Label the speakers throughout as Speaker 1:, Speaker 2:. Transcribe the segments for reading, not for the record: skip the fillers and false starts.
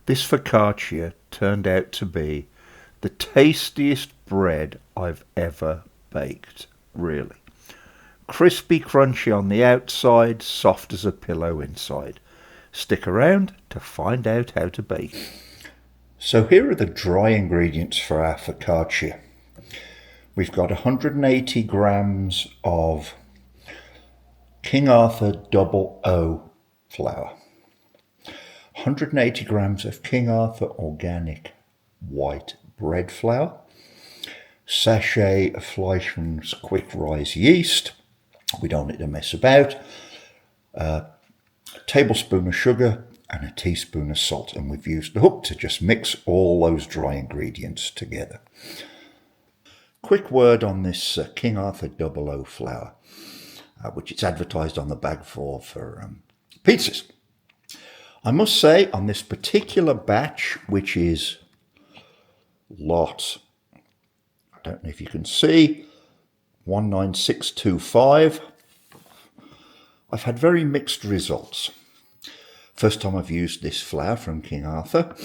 Speaker 1: This focaccia turned out to be the tastiest bread I've ever baked, really. Crispy crunchy on the outside, soft as a pillow inside. Stick around to find out how to bake. So here are the dry ingredients for our focaccia. We've got 180 grams of King Arthur Double O flour, 180 grams of King Arthur organic white bread flour, sachet of Fleischmann's quick rise yeast. We don't need to mess about. A tablespoon of sugar and a teaspoon of salt, and we've used the hook to just mix all those dry ingredients together. Quick word on this King Arthur Double O flour, which it's advertised on the bag for pizzas. I must say on this particular batch, which is lot, I don't know if you can see, 19625, I've had very mixed results. First time I've used this flour from King Arthur.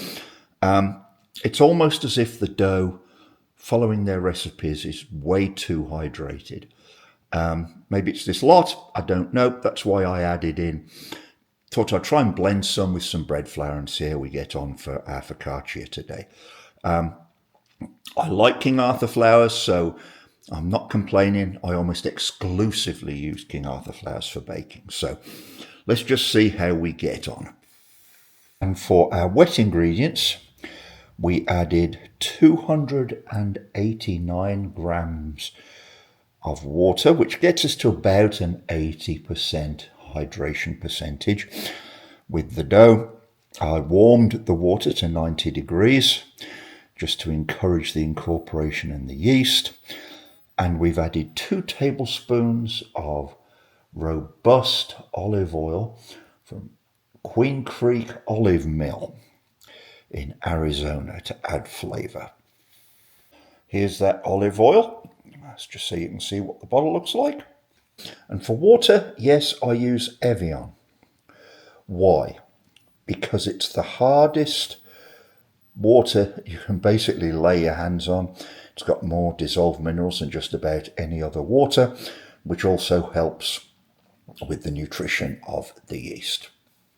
Speaker 1: It's almost as if the dough, following their recipes, is way too hydrated. Maybe it's this lot, I don't know. That's why I added in. Thought I'd try and blend some with some bread flour and see how we get on for our focaccia today. I like King Arthur flours, so I'm not complaining. I almost exclusively use King Arthur flours for baking. So let's just see how we get on. And for our wet ingredients, we added 289 grams of water, which gets us to about an 80% hydration percentage. With the dough, I warmed the water to 90 degrees just to encourage the incorporation and the yeast. And we've added 2 tablespoons of robust olive oil from Queen Creek Olive Mill in Arizona to add flavor. Here's that olive oil. That's just so you can see what the bottle looks like. And for water, yes, I use Evian. Why? Because it's the hardest water you can basically lay your hands on. It's got more dissolved minerals than just about any other water, which also helps with the nutrition of the yeast,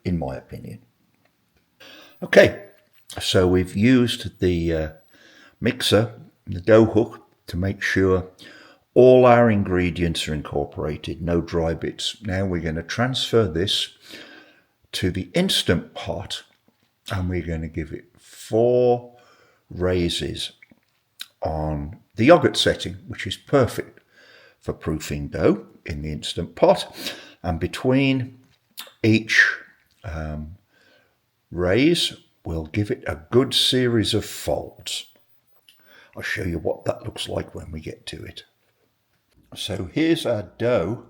Speaker 1: in my opinion. Okay, so we've used the mixer, the dough hook, to make sure all our ingredients are incorporated, no dry bits. Now we're going to transfer this to the Instant Pot, and we're going to give it 4 raises on the yogurt setting, which is perfect for proofing dough in the Instant Pot. And between each raise, we'll give it a good series of folds. I'll show you what that looks like when we get to it. So here's our dough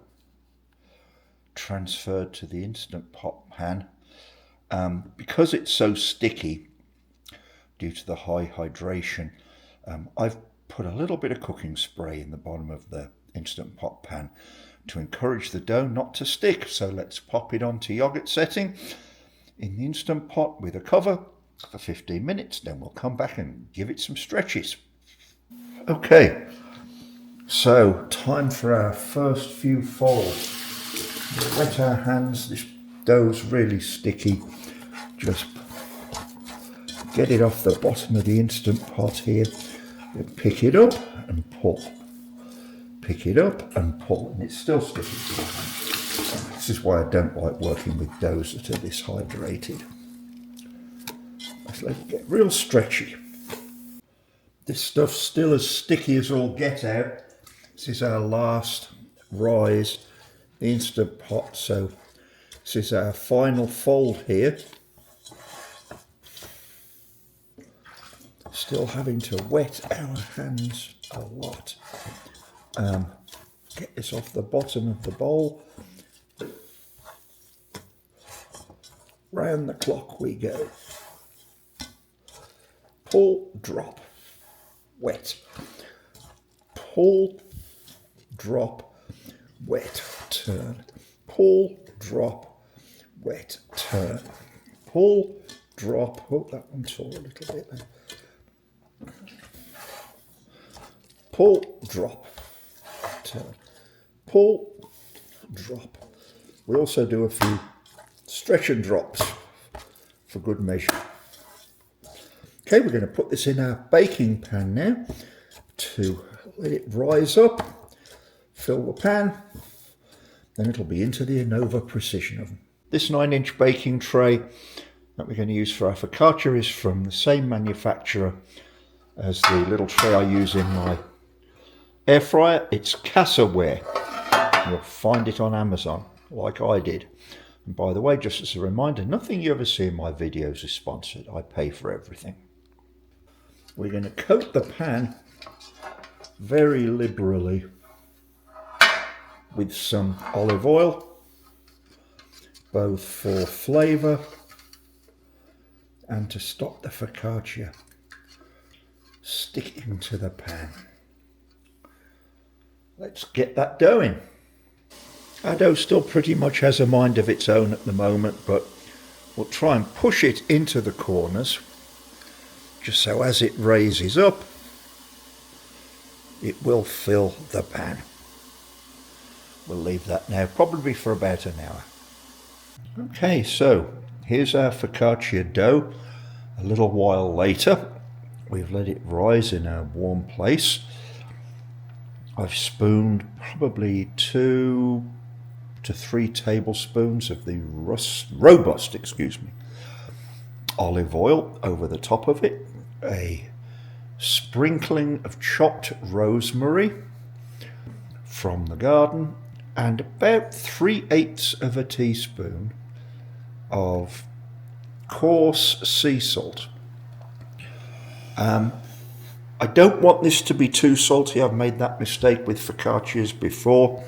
Speaker 1: transferred to the Instant Pot pan. Because it's so sticky due to the high hydration, I've put a little bit of cooking spray in the bottom of the Instant Pot pan to encourage the dough not to stick. So let's pop it onto yogurt setting in the Instant Pot with a cover for 15 minutes. Then we'll come back and give it some stretches. Okay, so time for our first few folds. Wet our hands, this dough's really sticky. Just get it off the bottom of the Instant Pot here. You pick it up and pull. Pick it up and pull, and it's still sticky to the hand. This is why I don't like working with doughs that are this hydrated. Let's let it get real stretchy. This stuff's still as sticky as all get out. This is our last rise, the Instant Pot. So this is our final fold here. Still having to wet our hands a lot. Get this off the bottom of the bowl. Round the clock we go. Pull, drop, wet. Pull, drop, wet, turn. Pull, drop, wet, turn. Pull, drop. Oh, that one tore a little bit there. Pull, drop, turn. Pull, drop. We also do a few stretch and drops for good measure. Okay, we're going to put this in our baking pan now to let it rise up, fill the pan, then it'll be into the Anova Precision Oven. This 9-inch baking tray that we're going to use for our focaccia is from the same manufacturer as the little tray I use in my air fryer. It's Cassaware. You'll find it on Amazon, like I did. And by the way, just as a reminder, nothing you ever see in my videos is sponsored. I pay for everything. We're going to coat the pan very liberally with some olive oil, both for flavour and to stop the focaccia sticking to the pan. Let's get that dough in. Our dough still pretty much has a mind of its own at the moment, but we'll try and push it into the corners, just so as it raises up, it will fill the pan. We'll leave that now, probably for about an hour. Okay, so here's our focaccia dough. A little while later, we've let it rise in a warm place. I've spooned probably 2 to 3 tablespoons of the robust olive oil over the top of it, a sprinkling of chopped rosemary from the garden, and about 3/8 of a teaspoon of coarse sea salt. I don't want this to be too salty. I've made that mistake with focaccias before.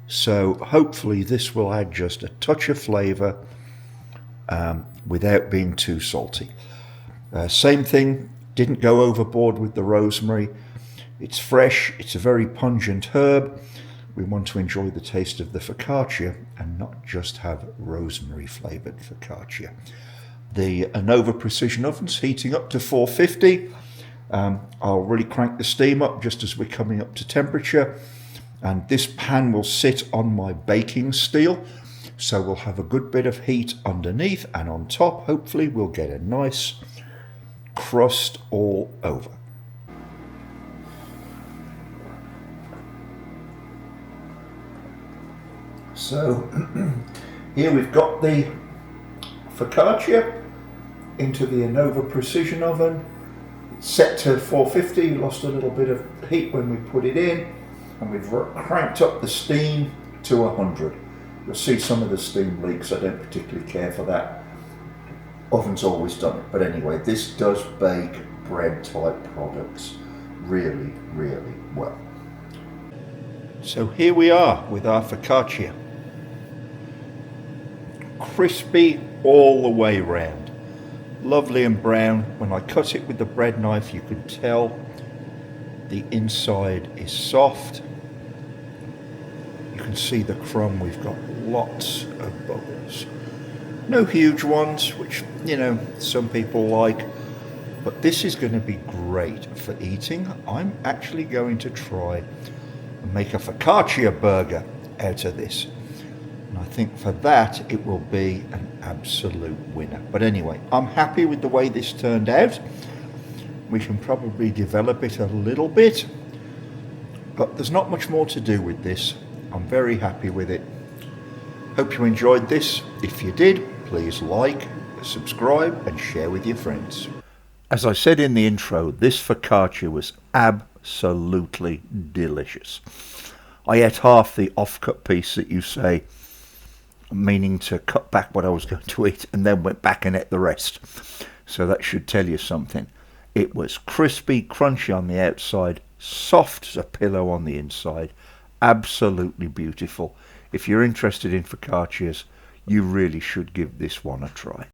Speaker 1: So hopefully this will add just a touch of flavour without being too salty. Same thing, didn't go overboard with the rosemary. It's fresh, it's a very pungent herb. We want to enjoy the taste of the focaccia and not just have rosemary flavoured focaccia. The Anova Precision Oven's heating up to 450. I'll really crank the steam up just as we're coming up to temperature. And this pan will sit on my baking steel, so we'll have a good bit of heat underneath, and on top, hopefully, we'll get a nice crust all over. So here we've got the focaccia into the Anova Precision Oven. It's set to 450, lost a little bit of heat when we put it in, and we've cranked up the steam to 100. You'll see some of the steam leaks. I don't particularly care for that. Oven's always done it. But anyway, this does bake bread type products really, really well. So here we are with our focaccia. Crispy all the way round. Lovely and brown. When I cut it with the bread knife, you could tell the inside is soft. You can see the crumb. We've got lots of bubbles. No huge ones, which, you know, some people like. But this is going to be great for eating. I'm actually going to try and make a focaccia burger out of this. And I think for that, it will be an absolute winner. But anyway, I'm happy with the way this turned out. We can probably develop it a little bit, but there's not much more to do with this. I'm very happy with it. Hope you enjoyed this. If you did, please like, subscribe, and share with your friends. As I said in the intro, this focaccia was absolutely delicious. I ate half the off-cut piece that you say, meaning to cut back what I was going to eat, and then went back and ate the rest. So that should tell you something. It was crispy, crunchy on the outside, soft as a pillow on the inside. Absolutely beautiful. If you're interested in focaccias, you really should give this one a try.